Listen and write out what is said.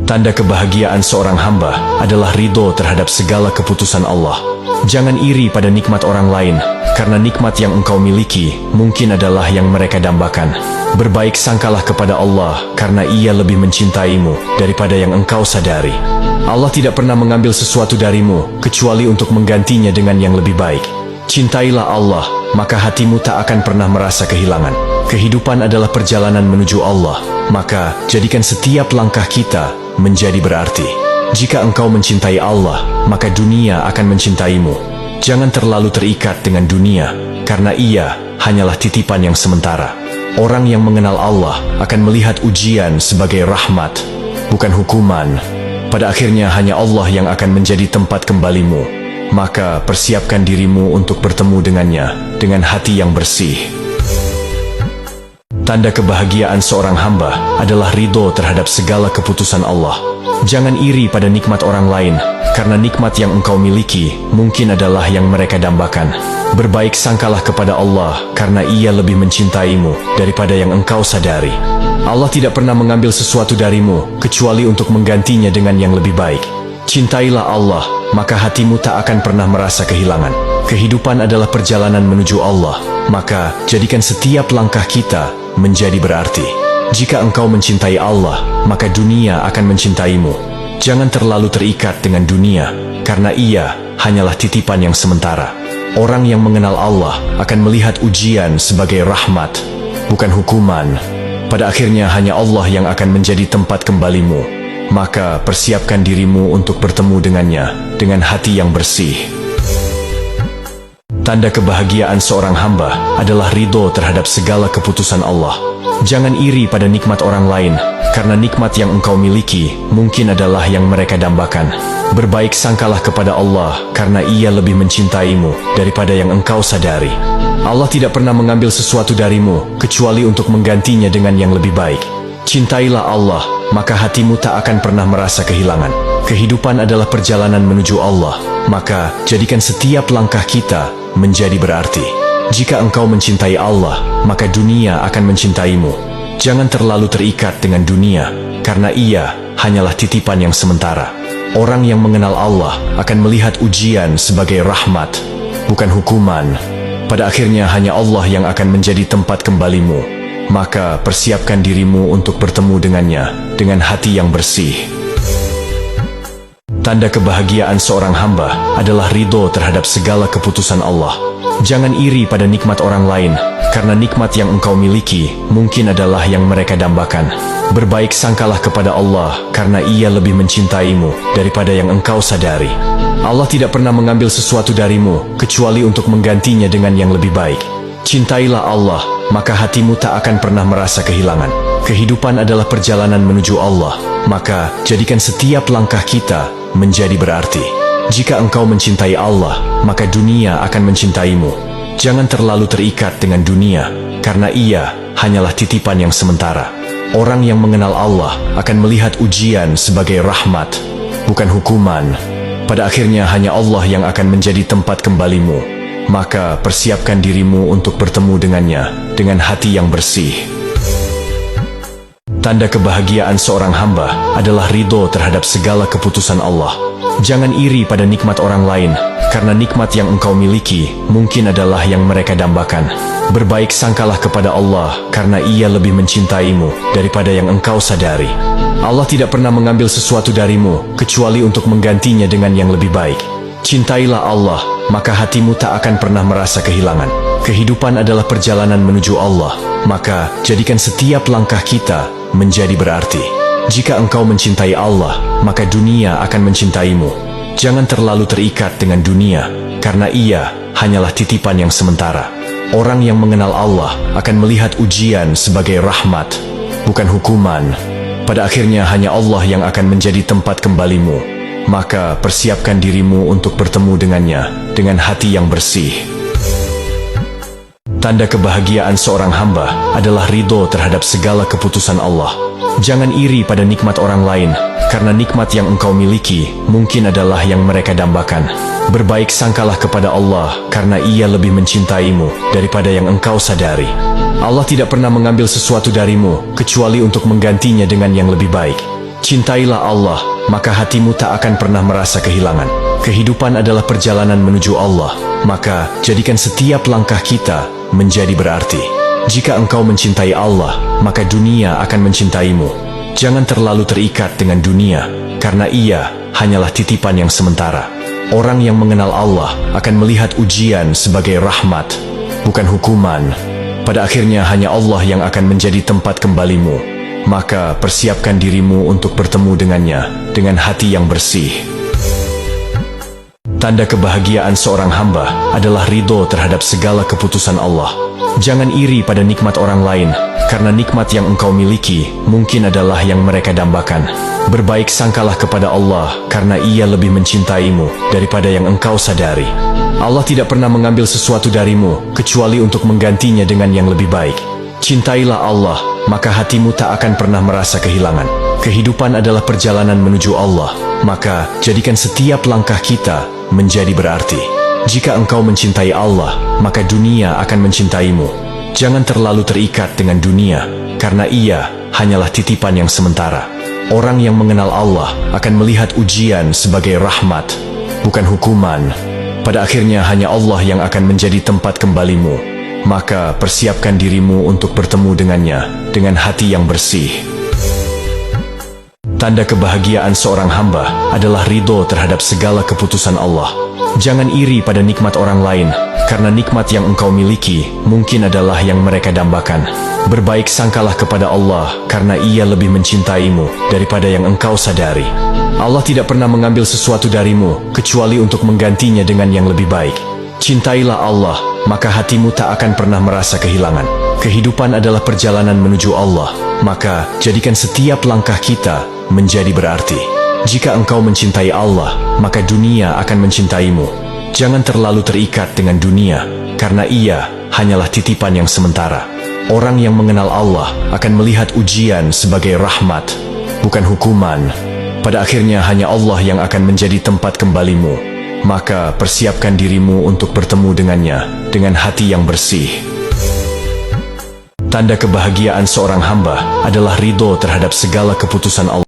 Tanda kebahagiaan seorang hamba adalah ridho terhadap segala keputusan Allah. Jangan iri pada nikmat orang lain, karena nikmat yang engkau miliki mungkin adalah yang mereka dambakan. Berbaik sangkalah kepada Allah, karena Ia lebih mencintaimu daripada yang engkau sadari. Allah tidak pernah mengambil sesuatu darimu, kecuali untuk menggantinya dengan yang lebih baik. Cintailah Allah, maka hatimu tak akan pernah merasa kehilangan. Kehidupan adalah perjalanan menuju Allah, maka jadikan setiap langkah kita menjadi berarti. Jika engkau mencintai Allah, maka dunia akan mencintaimu. Jangan terlalu terikat dengan dunia, karena ia hanyalah titipan yang sementara. Orang yang mengenal Allah akan melihat ujian sebagai rahmat, bukan hukuman. Pada akhirnya hanya Allah yang akan menjadi tempat kembalimu. Maka persiapkan dirimu untuk bertemu dengannya dengan hati yang bersih. Tanda kebahagiaan seorang hamba adalah ridho terhadap segala keputusan Allah. Jangan iri pada nikmat orang lain, karena nikmat yang engkau miliki mungkin adalah yang mereka dambakan. Berbaik sangkalah kepada Allah, karena Ia lebih mencintaimu daripada yang engkau sadari. Allah tidak pernah mengambil sesuatu darimu, kecuali untuk menggantinya dengan yang lebih baik. Cintailah Allah, maka hatimu tak akan pernah merasa kehilangan. Kehidupan adalah perjalanan menuju Allah, maka jadikan setiap langkah kita menjadi berarti. Jika engkau mencintai Allah, maka dunia akan mencintaimu. Jangan terlalu terikat dengan dunia, karena ia hanyalah titipan yang sementara. Orang yang mengenal Allah akan melihat ujian sebagai rahmat, bukan hukuman. Pada akhirnya hanya Allah yang akan menjadi tempat kembalimu. Maka persiapkan dirimu untuk bertemu dengannya dengan hati yang bersih. Tanda kebahagiaan seorang hamba adalah ridho terhadap segala keputusan Allah. Jangan iri pada nikmat orang lain, karena nikmat yang engkau miliki mungkin adalah yang mereka dambakan. Berbaik sangkalah kepada Allah, karena Ia lebih mencintaimu daripada yang engkau sadari. Allah tidak pernah mengambil sesuatu darimu, kecuali untuk menggantinya dengan yang lebih baik. Cintailah Allah, maka hatimu tak akan pernah merasa kehilangan. Kehidupan adalah perjalanan menuju Allah, maka jadikan setiap langkah kita menjadi berarti. Jika engkau mencintai Allah, maka dunia akan mencintaimu. Jangan terlalu terikat dengan dunia, karena ia hanyalah titipan yang sementara. Orang yang mengenal Allah akan melihat ujian sebagai rahmat, bukan hukuman. Pada akhirnya hanya Allah yang akan menjadi tempat kembalimu. Maka persiapkan dirimu untuk bertemu dengannya dengan hati yang bersih. Tanda kebahagiaan seorang hamba adalah ridho terhadap segala keputusan Allah. Jangan iri pada nikmat orang lain, karena nikmat yang engkau miliki mungkin adalah yang mereka dambakan. Berbaik sangkalah kepada Allah, karena Ia lebih mencintaimu daripada yang engkau sadari. Allah tidak pernah mengambil sesuatu darimu, kecuali untuk menggantinya dengan yang lebih baik. Cintailah Allah, maka hatimu tak akan pernah merasa kehilangan. Kehidupan adalah perjalanan menuju Allah, maka jadikan setiap langkah kita menjadi berarti. Jika engkau mencintai Allah, maka dunia akan mencintaimu. Jangan terlalu terikat dengan dunia, karena ia hanyalah titipan yang sementara. Orang yang mengenal Allah akan melihat ujian sebagai rahmat, bukan hukuman. Pada akhirnya hanya Allah yang akan menjadi tempat kembalimu. Maka persiapkan dirimu untuk bertemu dengannya dengan hati yang bersih. Tanda kebahagiaan seorang hamba adalah ridho terhadap segala keputusan Allah. Jangan iri pada nikmat orang lain, karena nikmat yang engkau miliki mungkin adalah yang mereka dambakan. Berbaik sangkalah kepada Allah, karena Ia lebih mencintaimu daripada yang engkau sadari. Allah tidak pernah mengambil sesuatu darimu, kecuali untuk menggantinya dengan yang lebih baik. Cintailah Allah, maka hatimu tak akan pernah merasa kehilangan. Kehidupan adalah perjalanan menuju Allah, maka jadikan setiap langkah kita menjadi berarti. Jika engkau mencintai Allah, maka dunia akan mencintaimu. Jangan terlalu terikat dengan dunia, karena ia hanyalah titipan yang sementara. Orang yang mengenal Allah akan melihat ujian sebagai rahmat, bukan hukuman. Pada akhirnya hanya Allah yang akan menjadi tempat kembalimu. Maka persiapkan dirimu untuk bertemu dengannya dengan hati yang bersih. Tanda kebahagiaan seorang hamba adalah ridho terhadap segala keputusan Allah. Jangan iri pada nikmat orang lain, karena nikmat yang engkau miliki mungkin adalah yang mereka dambakan. Berbaik sangkalah kepada Allah, karena Ia lebih mencintaimu daripada yang engkau sadari. Allah tidak pernah mengambil sesuatu darimu, kecuali untuk menggantinya dengan yang lebih baik. Cintailah Allah, maka hatimu tak akan pernah merasa kehilangan. Kehidupan adalah perjalanan menuju Allah, maka jadikan setiap langkah kita menjadi berarti. Jika engkau mencintai Allah, maka dunia akan mencintaimu. Jangan terlalu terikat dengan dunia, karena ia hanyalah titipan yang sementara. Orang yang mengenal Allah akan melihat ujian sebagai rahmat, bukan hukuman. Pada akhirnya hanya Allah yang akan menjadi tempat kembalimu. Maka persiapkan dirimu untuk bertemu dengannya dengan hati yang bersih. Tanda kebahagiaan seorang hamba adalah ridho terhadap segala keputusan Allah. Jangan iri pada nikmat orang lain, karena nikmat yang engkau miliki mungkin adalah yang mereka dambakan. Berbaik sangkalah kepada Allah, karena Ia lebih mencintaimu daripada yang engkau sadari. Allah tidak pernah mengambil sesuatu darimu, kecuali untuk menggantinya dengan yang lebih baik. Cintailah Allah, maka hatimu tak akan pernah merasa kehilangan. Kehidupan adalah perjalanan menuju Allah, maka jadikan setiap langkah kita menjadi berarti. Jika engkau mencintai Allah, maka dunia akan mencintaimu. Jangan terlalu terikat dengan dunia, karena ia hanyalah titipan yang sementara. Orang yang mengenal Allah akan melihat ujian sebagai rahmat, bukan hukuman. Pada akhirnya hanya Allah yang akan menjadi tempat kembalimu. Maka persiapkan dirimu untuk bertemu dengannya dengan hati yang bersih. Tanda kebahagiaan seorang hamba adalah ridho terhadap segala keputusan Allah. Jangan iri pada nikmat orang lain, karena nikmat yang engkau miliki mungkin adalah yang mereka dambakan. Berbaik sangkalah kepada Allah, karena Ia lebih mencintaimu daripada yang engkau sadari. Allah tidak pernah mengambil sesuatu darimu, kecuali untuk menggantinya dengan yang lebih baik. Cintailah Allah, maka hatimu tak akan pernah merasa kehilangan. Kehidupan adalah perjalanan menuju Allah, maka jadikan setiap langkah kita menjadi berarti. Jika engkau mencintai Allah, maka dunia akan mencintaimu. Jangan terlalu terikat dengan dunia, karena ia hanyalah titipan yang sementara. Orang yang mengenal Allah akan melihat ujian sebagai rahmat, bukan hukuman. Pada akhirnya hanya Allah yang akan menjadi tempat kembalimu. Maka persiapkan dirimu untuk bertemu dengannya dengan hati yang bersih. Tanda kebahagiaan seorang hamba adalah ridho terhadap segala keputusan Allah.